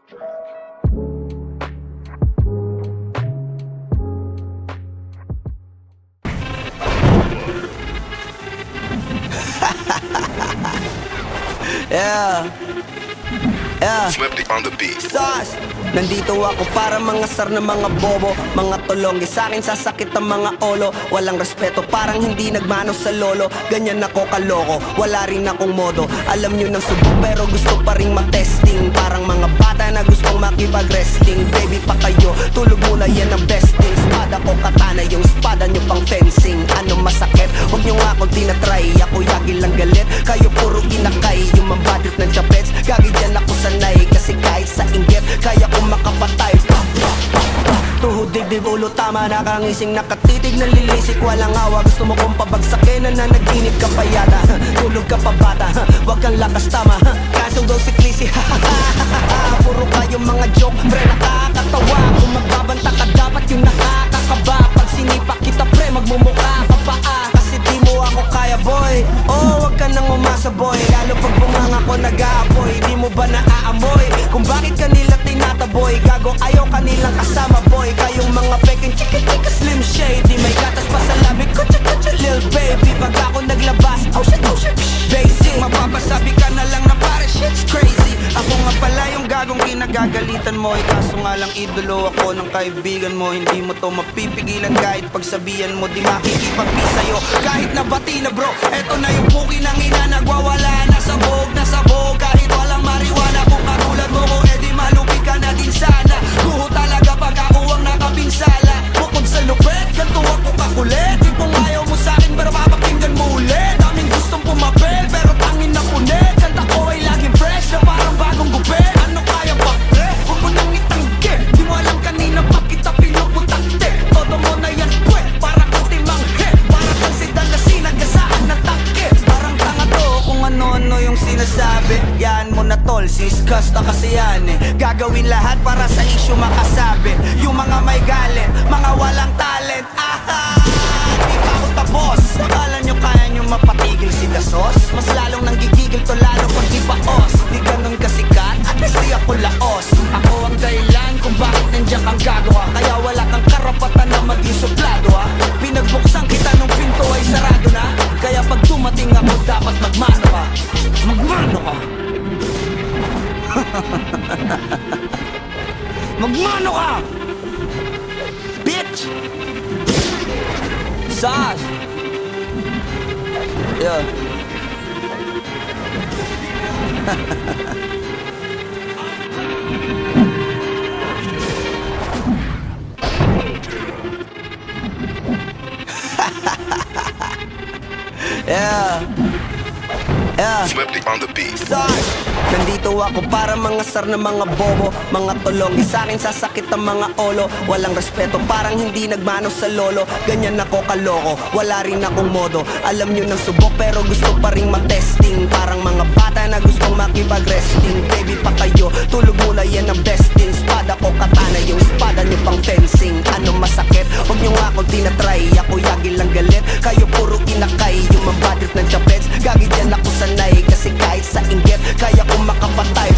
Yeah. Flipped on the beat. Sauce! Nandito ako para mga sar na mga bobo, mga tulonggi sa'kin sasakit ang mga olo. Walang respeto, parang hindi nagmano sa lolo. Ganyan ako kaloko, wala rin akong modo. Alam nyo ng subo pero gusto pa rin matesting. Parang mga bata na gustong makipag-wrestling. Baby pa kayo, tulog muna yan ang besting. Espada ko katana, yung espada nyo pang fencing. Ano masakit? Huwag nyo nga akong tinatry. Ako yagi lang galit, kayo puro inakay. Yung mambadrit ng chapets, gagi dyan ako sanay. Kasi kahit sa inggit, kaya kong makapatay. Tuhod, dibdib, ulo, tama, nakangising, nakatitig, nalilisik, walang awa. Gusto mo kong pabagsakin, nananaginip ka pa yata. Tulog ka pa bata, wag kang lakas tama. Kaso daw si Clissy, puro kayong mga joke, pre, nakakatawa. Kung magbabanta ka, dapat yung nakakakaba. Pag sinipak kita, pre, magmumukha ka pa kasi di mo ako kaya, boy. Oh, wag ka nang umasa, boy. Lalo pag bunganga ko nag-aapoy. Di mo ba naaamoy kung bakit kanila tinataboy? Gago, ayaw kanilang kasama, boy. Kayong mga peking chika-chika slim shady. May gatas pa sa labi ko, chika-chika lil baby. Pag ako naglabas, oh shit, basic. Mapapasabi ka na lang na pare, shit's crazy. Ako nga pala yung gagong kinagagalitan mo. Kaso nga lang idolo ako ng kaibigan mo. Hindi mo to mapipigilan kahit pagsabihan mo. Di makikipagpi sa'yo kahit nabati na bro. Eto na yung puki ng ina, nagwawala na sabog. Kahit walang mariwana. Kung katulad mo ko, edi malupi ka na din sana. Kuho talaga pag ako ang nakapinsala. Bukod sa lupet, ganto ako kakulit. Tipong ayaw mo sa'kin pero papakinggan mo ulit. Daming gustong pumapel pero tangin na punit. Kanta ko ay laging fresh na parang bagong gupit. Ano kaya pa pre? Huwag mo nang itanggi. Di mo alam kanina pa kita pinuputakte. Todo mo na yan pwe, para kang timang hit. Para kang sedan na sinagasaan ng tangke. Parang tanga to kung ano-ano yung sinasabi. Yan mo na tol, siskas na kasi yan eh. Gagawin lahat para sa issue makasabi. Yung mga may galit, mga walang talent. Di pa ako tapos. Akala nyo kaya nyo mapatigil si Dasos? Mas lalong nanggigigil to lalo pag di baos. Di ganun kasikat, at least di ako laos. Ako ang dahilan kung bakit nandiyan kang gagawa. Kaya wala kang karapatan na maging suplado ha. Pinagbuksan kita nung pinto ay sarado na. Kaya pag dumating ako dapat magmano ka. Magmano ka. Magmano ka, bitch. Sauce. Yeah. Flipped on the beat. Sauce! Nandito ako para mga sar na mga bobo, mga tulonggi sa'kin sasakit ang mga olo. Walang respeto, parang hindi nagmano sa lolo. Ganyan ako kaloko, wala rin akong modo. Alam nyo ng subok pero gusto pa rin matesting. Parang mga bata na gustong makipag-wrestling. Baby pa kayo, tulog muna yan ang besting. Espada ko katana, yung espada nyo pang fencing. Ano masakit? Huwag nyo nga akong tinatry. Ako yagi lang galit, kayo puro inakay. Yung mambadrit ng chapets, gagi dyan ako sanay. Kasi kahit sa inggit, kaya kong makapatay.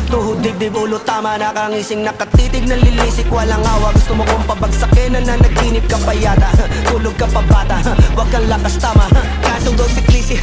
Tuhod, dibdib, ulo, tama, nakangising, nakatitig, nalilisik, walang awa. Gusto mo kong pabagsakin, nananaginip ka pa yata. Tulog ka pa bata, wag kang lakas tama. Kaso daw si Clissy,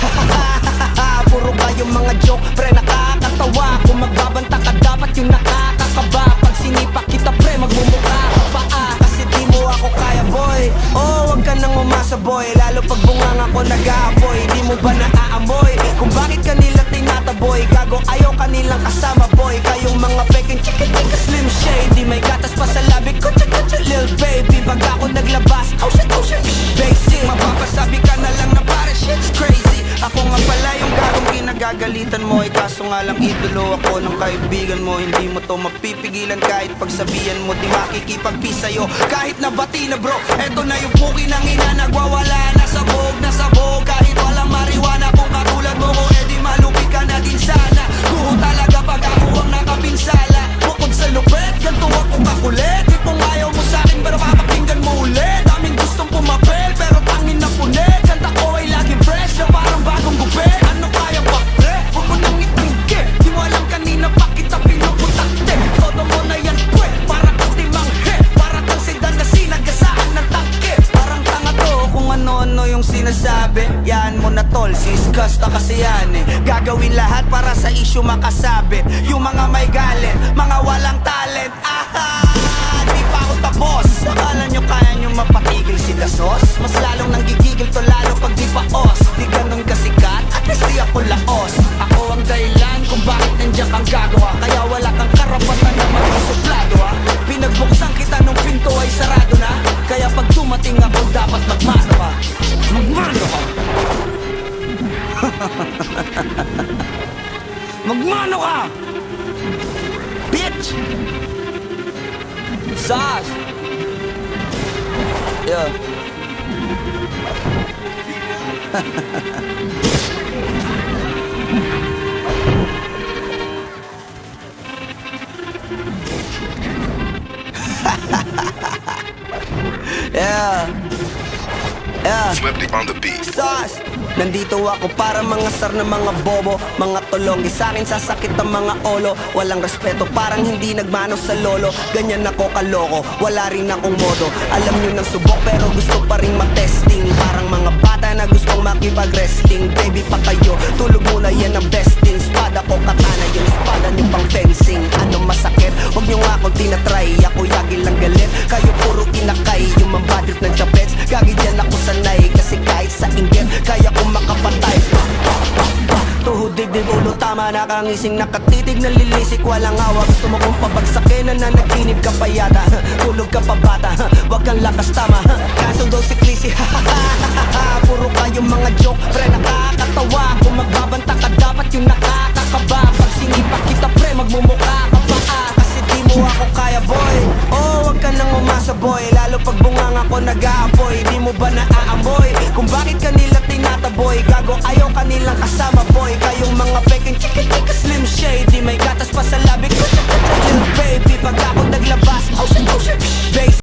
puro kayong mga joke, pre, nakakatawa. Kung magbabanta ka, dapat yung nakakakaba. Pag sinipak kita, pre, magmumukha ka pa kasi di mo ako kaya, boy. Oh, wag ka nang umasa, boy. Lalo pag bunganga ko nag-aapoy. Di mo ba naaamoy kung bakit kanila tinataboy? Gago, ayaw kanilang kasama, boy. Kayong mga peking chika-chika slim shady. May gatas pa sa labi ko, chika-chika lil baby. Pag ako naglabas, oh shit, basic. Mapapasabi ka na lang na pare, shit's crazy. Ako nga pala yung gagong kinagagalitan mo. Kaso nga lang idolo ako ng kaibigan mo. Hindi mo to mapipigilan kahit pagsabihan mo. Di makikipagpi sa'yo kahit nabati na bro. Eto na yung puki ng ina, nagwawala na sabog. Kahit walang mariwana. Kung katulad mo ko, edi malupi ka na din sana. Kuho talaga pag ako ang nakapinsala. Bukod sa lupet, ganto ako kakulit. Tipong ayaw mo sa'kin pero papakinggan mo ulit. Daming gustong pumapel pero tangin na punit. Kanta ko ay laging fresh na parang bagong gupit. Ano kaya pa pre? Huwag mo nang itingge. Di mo alam kanina pa kita pinuput Gagawin lahat para sa issue makasabit. Yung mga may galit, mga walang talent. Di pa ako tapos. Akala nyo kaya nyo mapatigil si Dasos? Mas lalong nanggigigil to lalo pag di paos. Di ganun kasikat, at least di ako laos. Ako ang dahilan kung bakit nandiyan kang gagawa. Kaya wala kang karapatan na maging suplado ha. Pinagbuksan kita nung pinto ay sarado na. Kaya pag dumating ako dapat magmano ka. Magmano ka. Magmano ka, bitch. Sas. Yeah. Yeah. Yeah. Swifty on the beat. Sas! Nandito ako para mga sar na mga bobo, mga tulonggi sa'kin sasakit ang mga olo. Walang respeto, parang hindi nagmano sa lolo. Ganyan ako kaloko, wala rin akong modo. Alam nyo ng subok pero gusto pa rin matesting. Parang mga bata na gustong makipag-wrestling. Baby pa kayo, tulog muna yan ang besting. Espada ko katana, yung espada nyo pang fencing. Ano masakit? Huwag nyo nga akong tinatry. Ako yagi lang galit, kayo puro inakay. Yung mambadrit ng chapets, gagi dyan ako sanay. Kasi kahit sa inggit, kaya kong makapatay. Tuhod, dibdib, ulo, tama, nakangising, nakatitig, nalilisik, walang awa. Gusto mo kong pabagsakin, nananaginip ka pa yata. Tulog ka pa bata, wag kang lakas tama. Kaso daw si Clissy, puro kayong mga joke, pre nakakatawa. Kung magbabanta ka dapat yung nakakakaba. Pag sinipak kita pre, magmumukha ka pa kasi di mo ako kaya boy. Oh, wag ka nang umasa boy, lalo pag bungang ako nag-aapoy. Di mo ba naaamoy kung bakit kanila tinataboy? Gago ayaw kanilang kasama boy. Kayong mga peking chika slim shade, di may